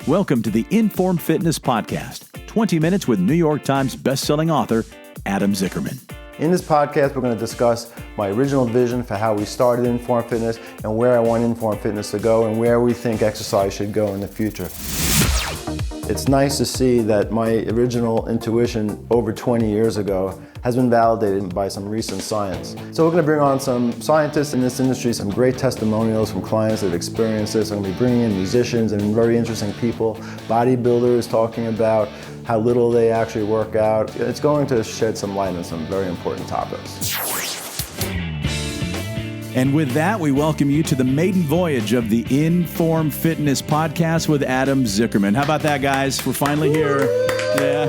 Welcome to the InForm Fitness Podcast, 20 minutes with New York Times bestselling author Adam Zickerman. In this podcast, we're going to discuss my original vision for how we started InForm Fitness and where I want InForm Fitness to go and where we think exercise should go in the future. It's nice to see that my original intuition over 20 years ago has been validated by some recent science. So we're going to bring on some scientists in this industry, some great testimonials from clients that have experienced this. I'm going to be bringing in musicians and very interesting people, bodybuilders talking about how little they actually work out. It's going to shed some light on some very important topics. And with that, we welcome you to the maiden voyage of the InForm Fitness Podcast with Adam Zickerman. How about that, guys? We're finally here. Yeah.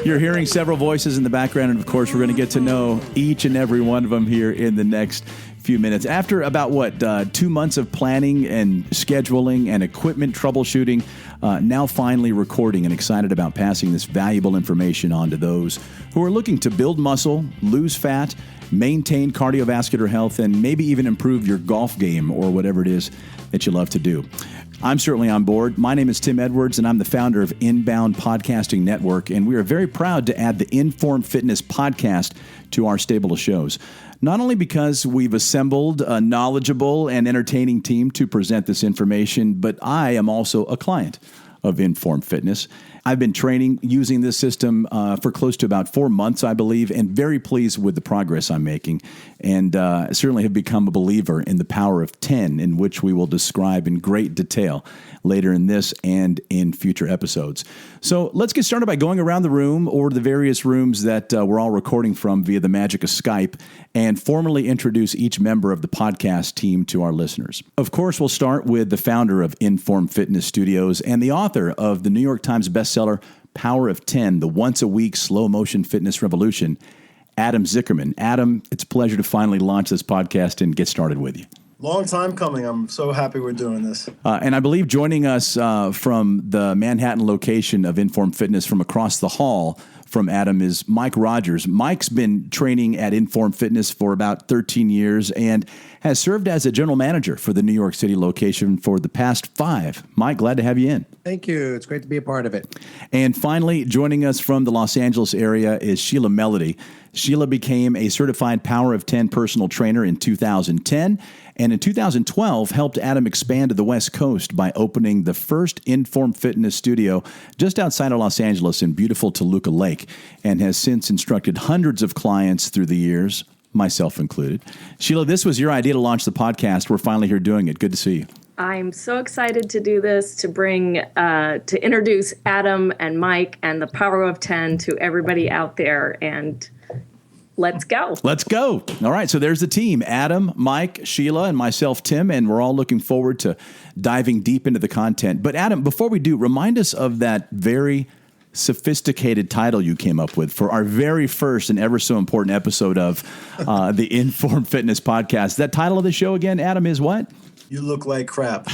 You're hearing several voices in the background, and of course, we're going to get to know each and every one of them here in the next few minutes. After about, 2 months of planning and scheduling and equipment troubleshooting, now finally recording and excited about passing this valuable information on to those who are looking to build muscle, lose fat, maintain cardiovascular health, and maybe even improve your golf game or whatever it is that you love to do. I'm certainly on board. My name is Tim Edwards, and I'm the founder of Inbound Podcasting Network, and we are very proud to add the InForm Fitness Podcast to our stable of shows. Not only because we've assembled a knowledgeable and entertaining team to present this information, but I am also a client of InForm Fitness. I've been training using this system for close to about 4 months, I believe, and very pleased with the progress I'm making. And certainly have become a believer in the power of 10, in which we will describe in great detail later in this and in future episodes. So let's get started by going around the room or the various rooms that we're all recording from via the magic of Skype and formally introduce each member of the podcast team to our listeners. Of course, we'll start with the founder of InForm Fitness Studios and the author of the New York Times bestseller, Power of 10, the once-a-week slow-motion fitness revolution, Adam Zickerman. Adam, it's a pleasure to finally launch this podcast and get started with you. Long time coming. I'm so happy we're doing this. And I believe joining us from the Manhattan location of InForm Fitness from across the hall from Adam is Mike Rogers. Mike's been training at InForm Fitness for about 13 years and has served as a general manager for the New York City location for the past 5. Mike, glad to have you in. Thank you. It's great to be a part of it. And finally, joining us from the Los Angeles area is Sheila Melody. Sheila became a certified Power of 10 personal trainer in 2010, and in 2012 helped Adam expand to the West Coast by opening the first InForm Fitness studio just outside of Los Angeles in beautiful Toluca Lake, and has since instructed hundreds of clients through the years, myself included. Sheila, this was your idea to launch the podcast. We're finally here doing it. Good to see you. I'm so excited to do this, to bring, to introduce Adam and Mike and the Power of 10 to everybody out there, and let's go. Let's go. All right, so there's the team, Adam, Mike, Sheila, and myself, Tim, and we're all looking forward to diving deep into the content. But Adam, before we do, remind us of that very sophisticated title you came up with for our very first and ever so important episode of the InForm Fitness Podcast. That title of the show again, Adam, is what? You look like crap.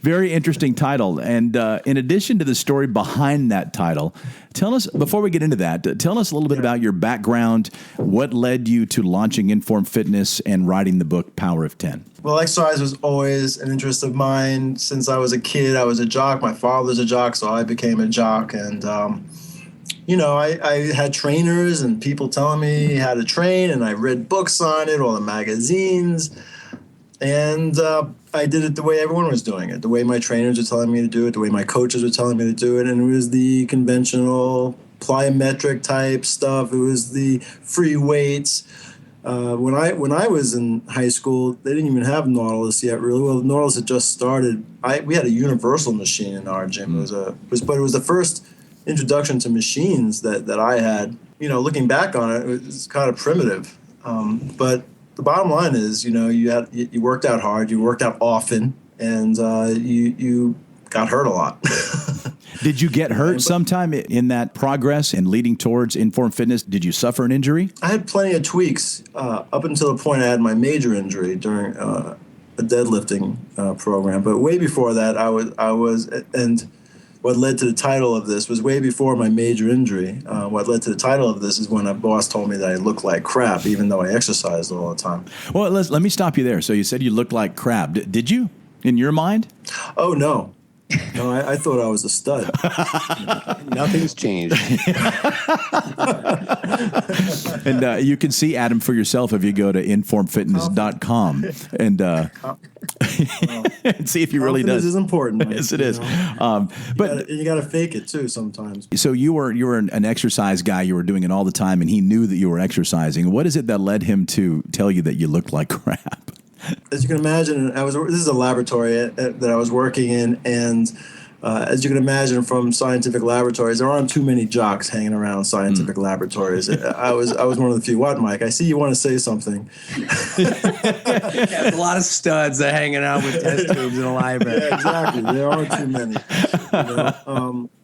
Very interesting title. And in addition to the story behind that title, tell us, before we get into that, tell us a little bit about your background, what led you to launching InForm Fitness and writing the book Power of 10. Well, exercise was always an interest of mine. Since I was a kid, I was a jock. My father's a jock, so I became a jock. And, I had trainers and people telling me how to train, and I read books on it, all the magazines. And I did it the way everyone was doing it, the way my trainers were telling me to do it, the way my coaches were telling me to do it. And it was the conventional plyometric type stuff. It was the free weights. When I was in high school, they didn't even have Nautilus yet, really. Well, Nautilus had just started. We had a universal machine in our gym. But it was the first introduction to machines that I had. Looking back on it, it was kind of primitive. But the bottom line is, you worked out hard, you worked out often, and you got hurt a lot. Did you get hurt sometime in that progress and leading towards InForm Fitness? Did you suffer an injury? I had plenty of tweaks up until the point I had my major injury during a deadlifting program. But way before that, I was, and what led to the title of this was way before my major injury. What led to the title of this is when a boss told me that I looked like crap, even though I exercised all the time. Well, let me stop you there. So you said you looked like crap. Did you? in your mind? Oh, no. No, I thought I was a stud. Nothing's changed. And you can see Adam for yourself if you go to informfitness.com and and see if he really does. Confidence is important. Mike, Yes, it is. But you got to fake it too sometimes. So you were an exercise guy. You were doing it all the time, and he knew that you were exercising. What is it that led him to tell you that you looked like crap? As you can imagine, this is a laboratory that I was working in, and as you can imagine from scientific laboratories, there aren't too many jocks hanging around scientific laboratories. I was one of the few. What, Mike? I see you want to say something. Yeah, a lot of studs that hanging out with test tubes in a library. Yeah, exactly. There aren't too many.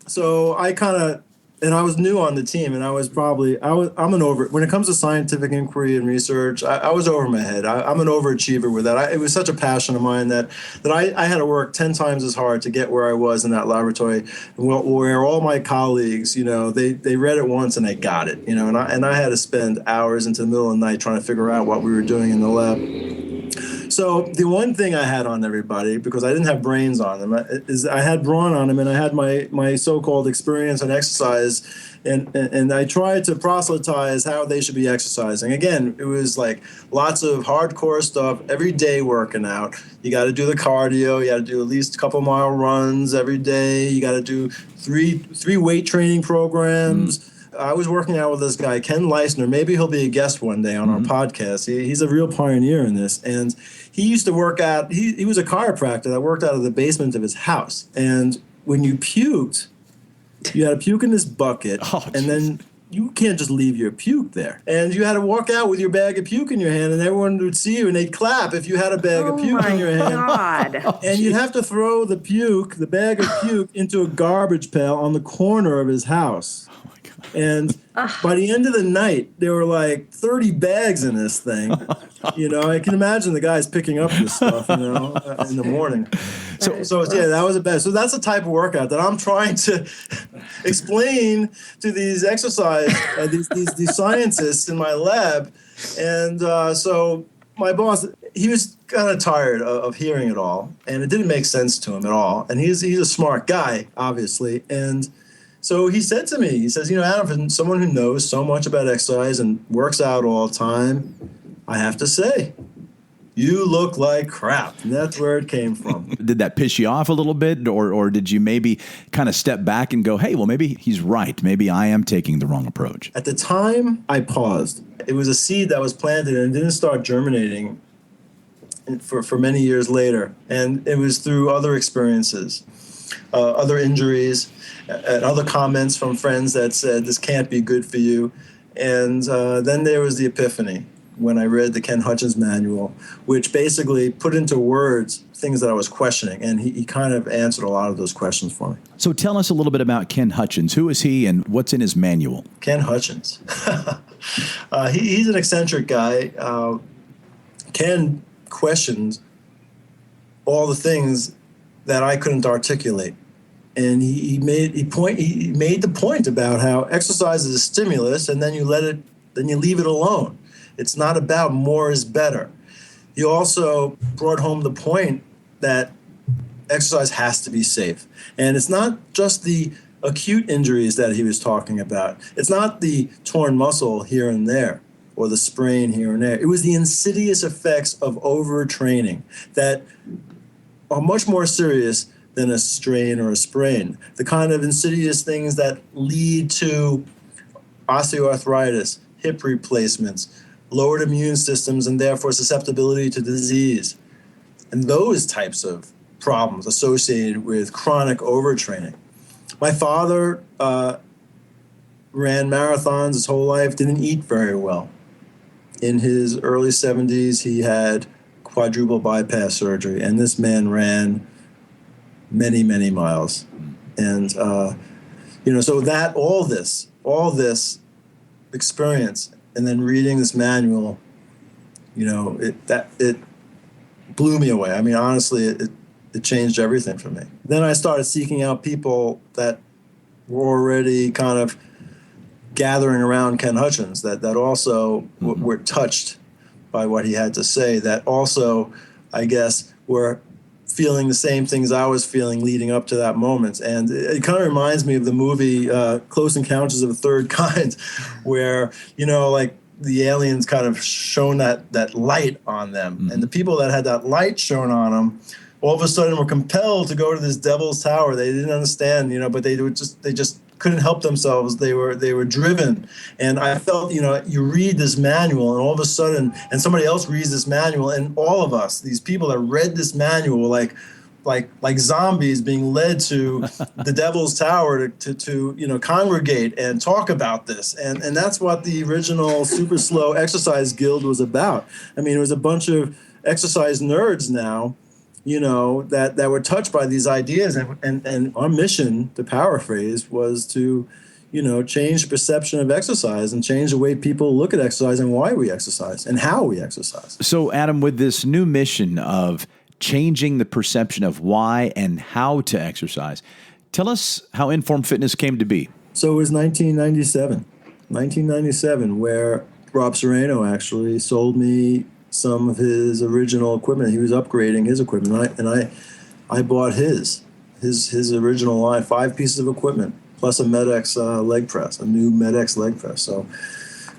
So I kind of, and I was new on the team, and I'm when it comes to scientific inquiry and research, I was over my head. I'm an overachiever with that. It was such a passion of mine that I had to work 10 times as hard to get where I was in that laboratory, where all my colleagues, they read it once and they got it, and I had to spend hours into the middle of the night trying to figure out what we were doing in the lab. So the one thing I had on everybody, because I didn't have brains on them, is I had brawn on them, and I had my so-called experience in exercise, and I tried to proselytize how they should be exercising. Again, it was like lots of hardcore stuff, every day working out. You got to do the cardio. You got to do at least a couple mile runs every day. You got to do three weight training programs. I was working out with this guy, Ken Leisner. Maybe he'll be a guest one day on our podcast. He's a real pioneer in this. And he used to work out, he was a chiropractor that worked out of the basement of his house. And when you puked, you had to puke in this bucket. And then you can't just leave your puke there. And you had to walk out with your bag of puke in your hand, and everyone would see you, and they'd clap if you had a bag of puke in your hand. God. And you'd have to throw the bag of puke, into a garbage pail on the corner of his house. And by the end of the night, there were like 30 bags in this thing. I can imagine the guys picking up this stuff, in the morning. So yeah, that was a bad. So that's the type of workout that I'm trying to explain to these these scientists in my lab. And so my boss, he was kind of tired of hearing it all, and it didn't make sense to him at all. And he's a smart guy, obviously, and so he said to me, he says, Adam, for someone who knows so much about exercise and works out all the time, I have to say, you look like crap. And that's where it came from. Did that piss you off a little bit, or did you maybe kind of step back and go, hey, well, maybe he's right. Maybe I am taking the wrong approach? At the time, I paused. It was a seed that was planted and didn't start germinating for many years later. And it was through other experiences, other injuries, and other comments from friends that said, this can't be good for you. And then there was the epiphany when I read the Ken Hutchins manual, which basically put into words things that I was questioning. And he kind of answered a lot of those questions for me. So tell us a little bit about Ken Hutchins. Who is he and what's in his manual? Ken Hutchins. He's an eccentric guy. Ken questioned all the things that I couldn't articulate. And he made the point about how exercise is a stimulus, and then you leave it alone. It's not about more is better. He also brought home the point that exercise has to be safe. And it's not just the acute injuries that he was talking about. It's not the torn muscle here and there or the sprain here and there. It was the insidious effects of overtraining that are much more serious than a strain or a sprain. The kind of insidious things that lead to osteoarthritis, hip replacements, lowered immune systems, and therefore susceptibility to disease. And those types of problems associated with chronic overtraining. My father ran marathons his whole life, didn't eat very well. In his early 70s, he had quadruple bypass surgery, and this man ran many, many miles. And, so that all this experience, and then reading this manual, it blew me away. I mean, honestly, it changed everything for me. Then I started seeking out people that were already kind of gathering around Ken Hutchins that also were touched by what he had to say, that also, I guess, were feeling the same things I was feeling leading up to that moment. And it kind of reminds me of the movie Close Encounters of the Third Kind, where, like the aliens kind of shone that light on them. Mm-hmm. And the people that had that light shown on them, all of a sudden were compelled to go to this devil's tower. They didn't understand, but they just couldn't help themselves. They were driven. And I felt, you read this manual and all of a sudden, and somebody else reads this manual, and all of us, these people that read this manual, like zombies being led to the devil's tower to congregate and talk about this. And that's what the original Super Slow Exercise Guild was about. I mean, it was a bunch of exercise nerds now, that were touched by these ideas. And our mission, to paraphrase, was to, change the perception of exercise and change the way people look at exercise and why we exercise and how we exercise. So, Adam, with this new mission of changing the perception of why and how to exercise, tell us how InForm Fitness came to be. So it was 1997, where Rob Serrano actually sold me some of his original equipment. He was upgrading his equipment, and I bought his original line, 5 pieces of equipment, plus a MedX leg press, a new MedX leg press. So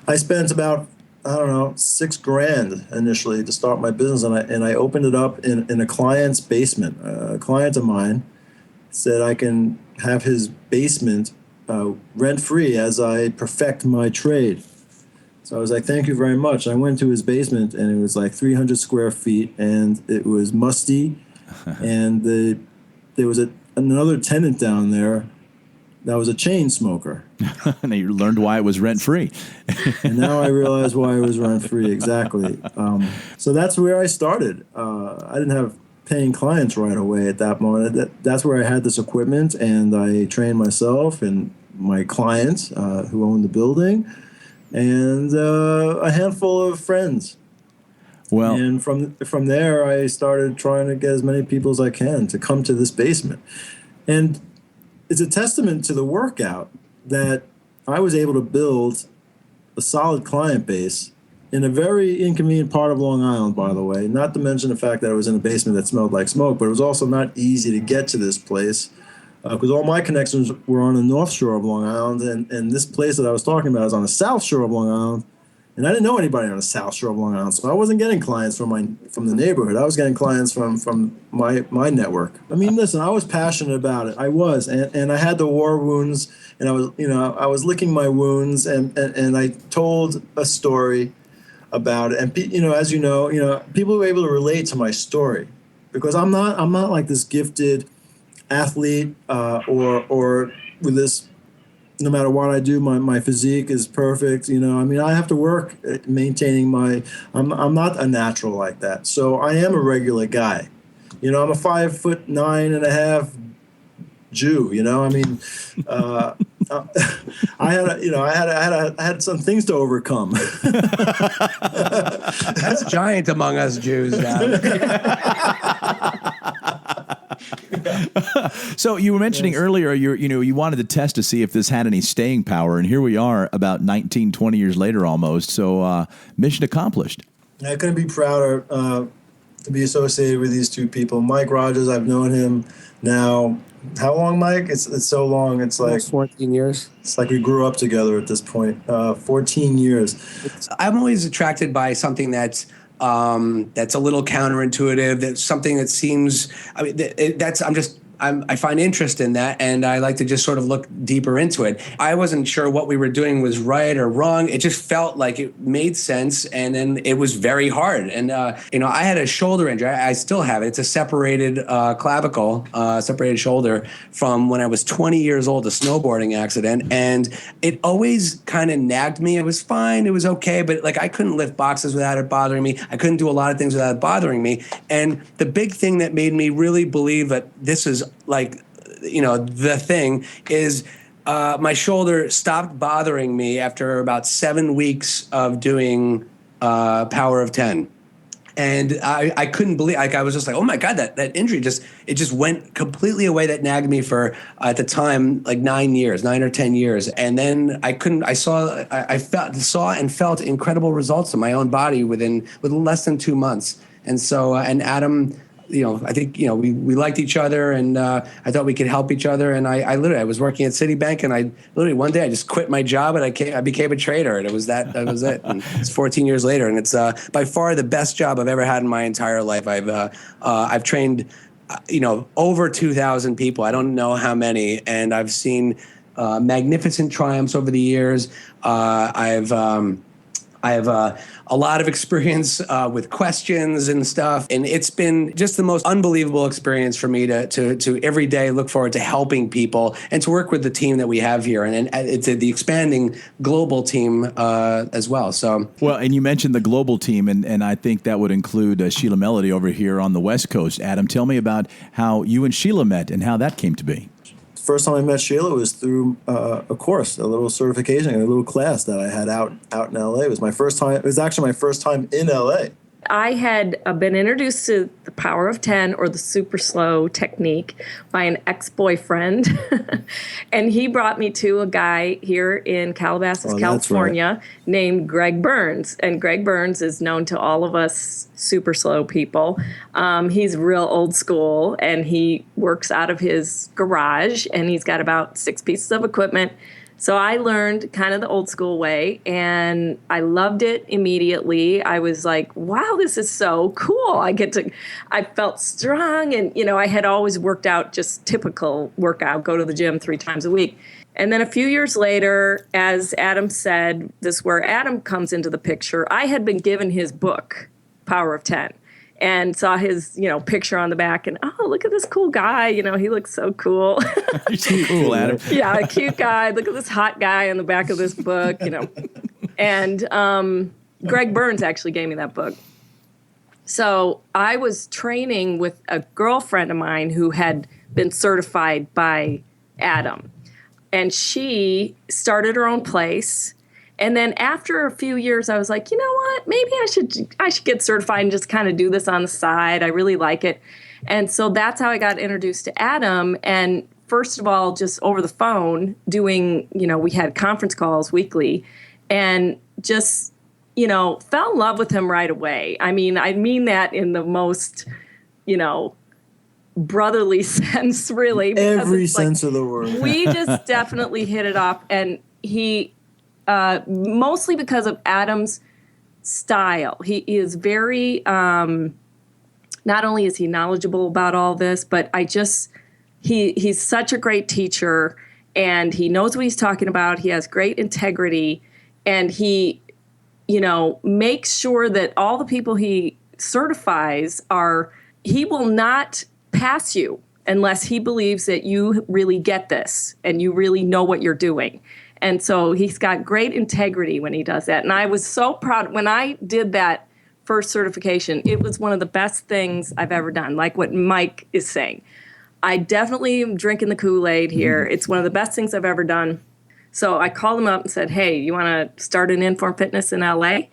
I spent about, $6,000 initially to start my business, and I opened it up in a client's basement. A client of mine said I can have his basement rent-free as I perfect my trade. So I was like, thank you very much. I went to his basement, and it was like 300 square feet, and it was musty. And there was another tenant down there that was a chain smoker. And you learned why it was rent-free. And now I realize why it was rent-free, exactly. So that's where I started. I didn't have paying clients right away at that moment. That's where I had this equipment, and I trained myself and my clients who owned the building, and a handful of friends. Well, and from there, I started trying to get as many people as I can to come to this basement. And it's a testament to the workout that I was able to build a solid client base in a very inconvenient part of Long Island, by the way, not to mention the fact that I was in a basement that smelled like smoke, but it was also not easy to get to this place because all my connections were on the North Shore of Long Island, and this place that I was talking about is on the South Shore of Long Island, and I didn't know anybody on the South Shore of Long Island, so I wasn't getting clients from the neighborhood. I was getting clients from my network. I mean, listen, I was passionate about it. I was, and I had the war wounds, and I was licking my wounds, and I told a story about it, and as you know, people were able to relate to my story because I'm not like this gifted athlete or with this. No matter what I do, my physique is perfect. I mean, I have to work at maintaining I'm not a natural like that. So I am a regular guy. I'm a 5'9.5" Jew. I mean, I had some things to overcome. That's giant among us Jews now. So you were mentioning earlier, you wanted to test to see if this had any staying power, and here we are about 19, 20 years later almost. So mission accomplished. I couldn't be prouder to be associated with these two people. Mike Rogers, I've known him now. How long, Mike? It's so long. It's like almost 14 years. It's like we grew up together at this point. 14 years. I'm always attracted by something that's a little counterintuitive. That's something that seems. I mean, I find interest in that, and I like to just sort of look deeper into it. I wasn't sure what we were doing was right or wrong. It just felt like it made sense, and then it was very hard. And I had a shoulder injury. I still have it. It's a separated clavicle, separated shoulder from when I was 20 years old, a snowboarding accident, and it always kind of nagged me. It was fine. It was okay, but I couldn't lift boxes without it bothering me. I couldn't do a lot of things without it bothering me. And the big thing that made me really believe that this is the thing is my shoulder stopped bothering me after about 7 weeks of doing Power of 10. And I couldn't believe, I was just like, oh my God, that injury just went completely away. That nagged me for, at the time, 9 or 10 years. And then I saw and felt incredible results in my own body within less than 2 months. And so, and Adam, I think, we liked each other, and I thought we could help each other. And I was working at Citibank, and I literally one day I just quit my job and I became a trader, and that was it. And it's 14 years later, and it's by far the best job I've ever had in my entire life. I've trained, over 2,000 people. I don't know how many, and I've seen magnificent triumphs over the years. I have a lot of experience with questions and stuff, and it's been just the most unbelievable experience for me to every day look forward to helping people and to work with the team that we have here, and it's the expanding global team as well. So well, and you mentioned the global team, and I think that would include Sheila Melody over here on the West Coast. Adam, tell me about how you and Sheila met and how that came to be. First time I met Sheila was through a course, a little certification, a little class that I had out in LA. It was my first time. It was actually my first time in LA. I had been introduced to the power of 10 or the super slow technique by an ex-boyfriend. And he brought me to a guy here in Calabasas, California, named Greg Burns. And Greg Burns is known to all of us super slow people. He's real old school, and he works out of his garage, and he's got about 6 pieces of equipment. So I learned kind of the old school way, and I loved it immediately. I was like, wow, this is so cool. I felt strong, and, I had always worked out just typical workout, go to the gym 3 times a week. And then a few years later, as Adam said, this is where Adam comes into the picture. I had been given his book, Power of 10. And saw his, picture on the back, and look at this cool guy. He looks so cool. You're so cool, Adam. Yeah, a cute guy. Look at this hot guy on the back of this book, And Greg Burns actually gave me that book. So I was training with a girlfriend of mine who had been certified by Adam, and she started her own place. And then after a few years, I was like, you know what? Maybe I should get certified and just kind of do this on the side. I really like it. And so that's how I got introduced to Adam. And first of all, just over the phone doing, we had conference calls weekly, and just, fell in love with him right away. I mean that in the most, brotherly sense, really. Every sense of the word. We just definitely hit it off. And he... mostly because of Adam's style. He is very, not only is he knowledgeable about all this, but he's such a great teacher, and he knows what he's talking about. He has great integrity, and he, makes sure that all the people he certifies he will not pass you unless he believes that you really get this and you really know what you're doing. And so he's got great integrity when he does that. And I was so proud. When I did that first certification, it was one of the best things I've ever done, like what Mike is saying. I definitely am drinking the Kool-Aid here. It's one of the best things I've ever done. So I called him up and said, hey, you want to start an InForm Fitness in LA?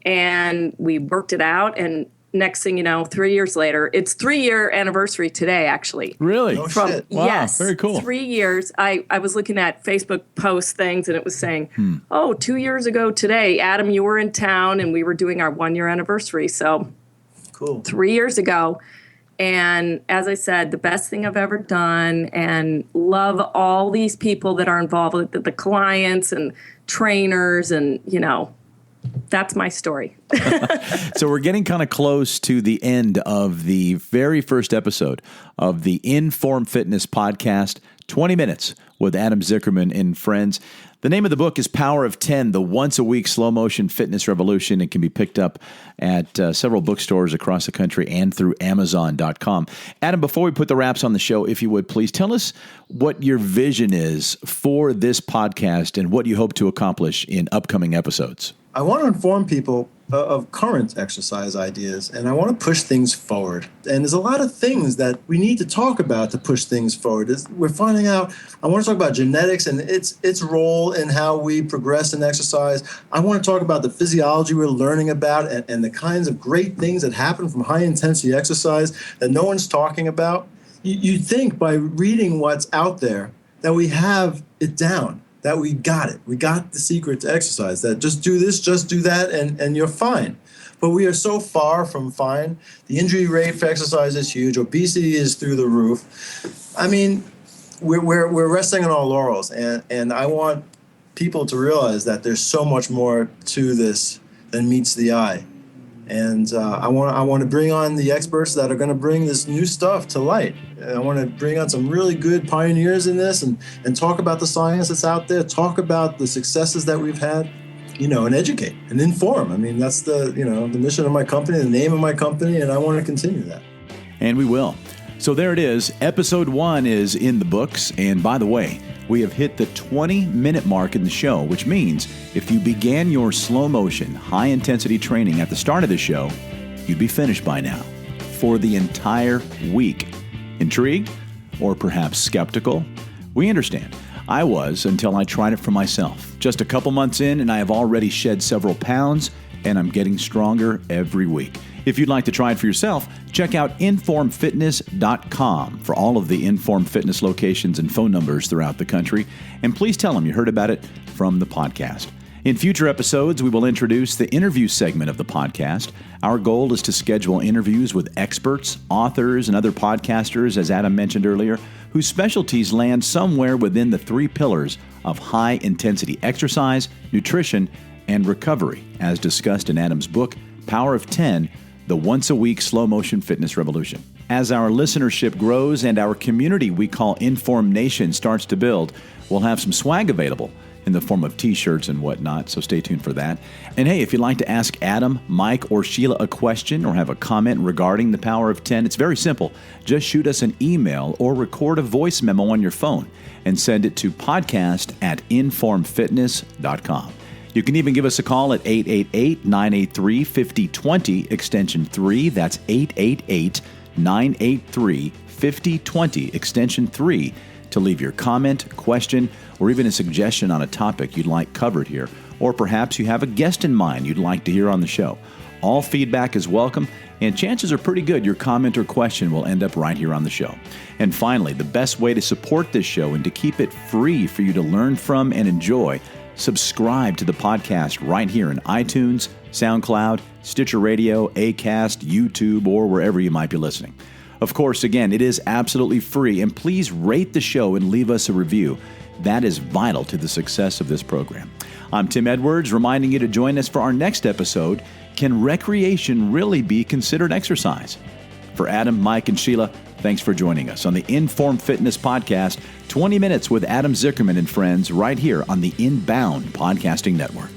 And we worked it out. And next thing you know, 3 years later, it's 3-year anniversary today, actually. Really? Oh, shit. Wow, yes, very cool. 3 years. I was looking at Facebook post things, and it was saying, 2 years ago today, Adam, you were in town, and we were doing our 1-year anniversary. So cool. 3 years ago. And as I said, the best thing I've ever done, and love all these people that are involved with the clients and trainers, and, that's my story. So we're getting kind of close to the end of the very first episode of the InForm Fitness podcast, 20 Minutes with Adam Zickerman and Friends. The name of the book is Power of 10, the once-a-week slow-motion fitness revolution. It can be picked up at several bookstores across the country and through Amazon.com. Adam, before we put the wraps on the show, if you would, please tell us what your vision is for this podcast and what you hope to accomplish in upcoming episodes. I want to inform people of current exercise ideas, and I want to push things forward. And there's a lot of things that we need to talk about to push things forward. We're finding out, I want to talk about genetics and its role in how we progress in exercise. I want to talk about the physiology we're learning about and the kinds of great things that happen from high-intensity exercise that no one's talking about. You'd think by reading what's out there that we have it down, that we got it. We got the secret to exercise, that just do this, just do that, and you're fine. but we are so far from fine. The injury rate for exercise is huge. Obesity is through the roof. I mean, we're resting on our laurels, and I want people to realize that there's so much more to this than meets the eye. And I want to bring on the experts that are going to bring this new stuff to light. And I want to bring on some really good pioneers in this and talk about the science that's out there, talk about the successes that we've had, and educate and inform. I mean, that's the mission of my company, the name of my company, and I want to continue that. And we will. So there it is. Episode 1 is in the books. And by the way, we have hit the 20-minute mark in the show, which means if you began your slow motion, high-intensity training at the start of the show, you'd be finished by now for the entire week. Intrigued? Or perhaps skeptical? We understand. I was until I tried it for myself. Just a couple months in, and I have already shed several pounds, and I'm getting stronger every week. If you'd like to try it for yourself, check out InFormFitness.com for all of the InForm Fitness locations and phone numbers throughout the country. And please tell them you heard about it from the podcast. In future episodes, we will introduce the interview segment of the podcast. Our goal is to schedule interviews with experts, authors, and other podcasters, as Adam mentioned earlier, whose specialties land somewhere within the 3 pillars of high-intensity exercise, nutrition, and recovery, as discussed in Adam's book, Power of 10, The Once-a-Week Slow-Motion Fitness Revolution. As our listenership grows and our community we call InForm Nation starts to build, we'll have some swag available in the form of t-shirts and whatnot, so stay tuned for that. And hey, if you'd like to ask Adam, Mike, or Sheila a question or have a comment regarding the Power of 10, it's very simple. Just shoot us an email or record a voice memo on your phone and send it to podcast@informfitness.com. You can even give us a call at 888-983-5020, extension 3. That's 888-983-5020, extension 3, to leave your comment, question, or even a suggestion on a topic you'd like covered here. Or perhaps you have a guest in mind you'd like to hear on the show. All feedback is welcome, and chances are pretty good your comment or question will end up right here on the show. And finally, the best way to support this show and to keep it free for you to learn from and enjoy, subscribe to the podcast right here in iTunes, SoundCloud, Stitcher Radio, Acast, YouTube, or wherever you might be listening. Of course, again, it is absolutely free, and please rate the show and leave us a review. That is vital to the success of this program. I'm Tim Edwards, reminding you to join us for our next episode, Can Recreation Really Be Considered Exercise? For Adam, Mike, and Sheila, thanks for joining us on the InForm Fitness Podcast, 20 Minutes with Adam Zickerman and Friends, right here on the Inbound Podcasting Network.